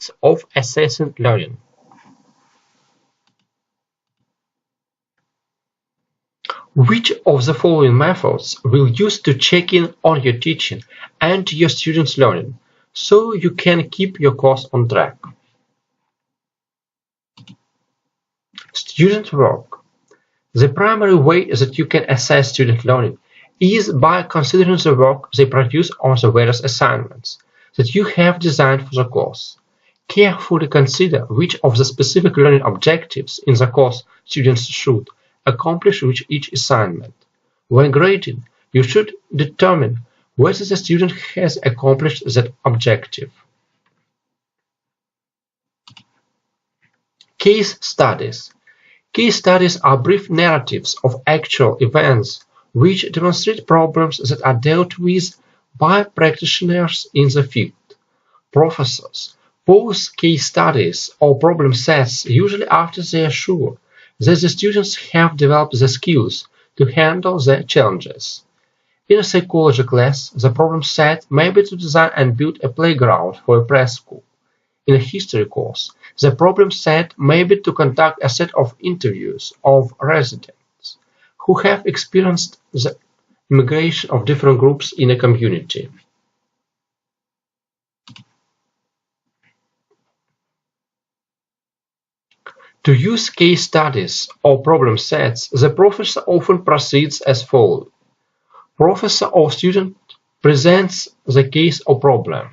methods of assessing learning. Which of the following methods will you use to check in on your teaching and your students' learning so you can keep your course on track? Student work. The primary way that you can assess student learning is by considering the work they produce on the various assignments that you have designed for the course. Carefully consider which of the specific learning objectives in the course students should accomplish with each assignment. When grading, you should determine whether the student has accomplished that objective. Case studies. Case studies are brief narratives of actual events which demonstrate problems that are dealt with by practitioners in the field. Professors post case studies or problem sets usually after they are sure that the students have developed the skills to handle the challenges. In a psychology class, the problem set may be to design and build a playground for a preschool. In a history course, the problem set may be to conduct a set of interviews of residents who have experienced the immigration of different groups in a community. To use case studies or problem sets, the professor often proceeds as follows. Professor or student presents the case or problem.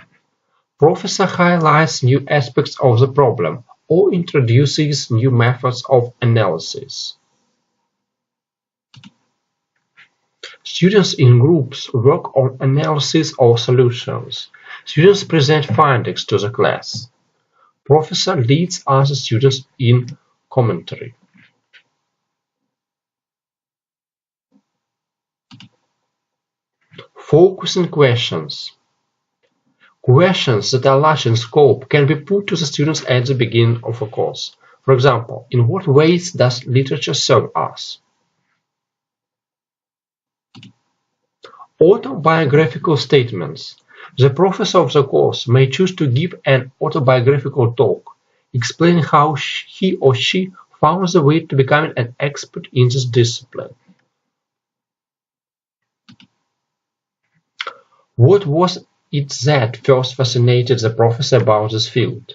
Professor highlights new aspects of the problem or introduces new methods of analysis. Students in groups work on analysis or solutions. Students present findings to the class. Professor leads other students in commentary. Focusing questions. Questions that are large in scope can be put to the students at the beginning of a course. For example, in what ways does literature serve us? Autobiographical statements. The professor of the course may choose to give an autobiographical talk, explaining how he or she found the way to becoming an expert in this discipline. What was it that first fascinated the professor about this field?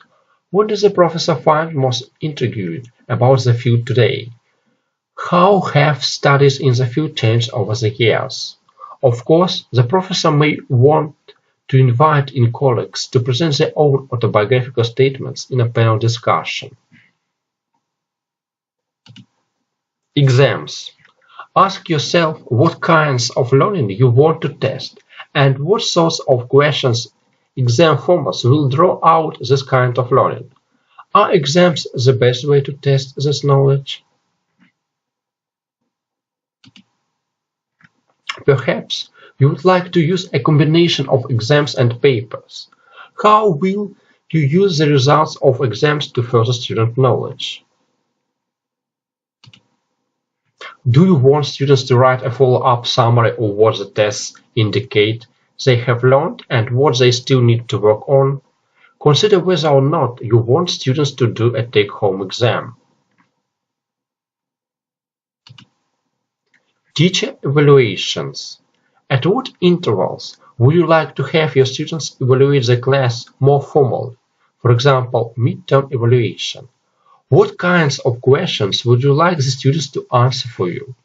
What does the professor find most intriguing about the field today? How have studies in the field changed over the years? Of course, the professor may want to invite in colleagues to present their own autobiographical statements in a panel discussion. Exams. Ask yourself what kinds of learning you want to test and what sorts of questions exam formats will draw out this kind of learning. Are exams the best way to test this knowledge? Perhaps you would like to use a combination of exams and papers. How will you use the results of exams to further student knowledge? Do you want students to write a follow-up summary of what the tests indicate they have learned and what they still need to work on? Consider whether or not you want students to do a take-home exam. Teacher evaluations. At what intervals would you like to have your students evaluate the class more formally? For example, midterm evaluation. What kinds of questions would you like the students to answer for you?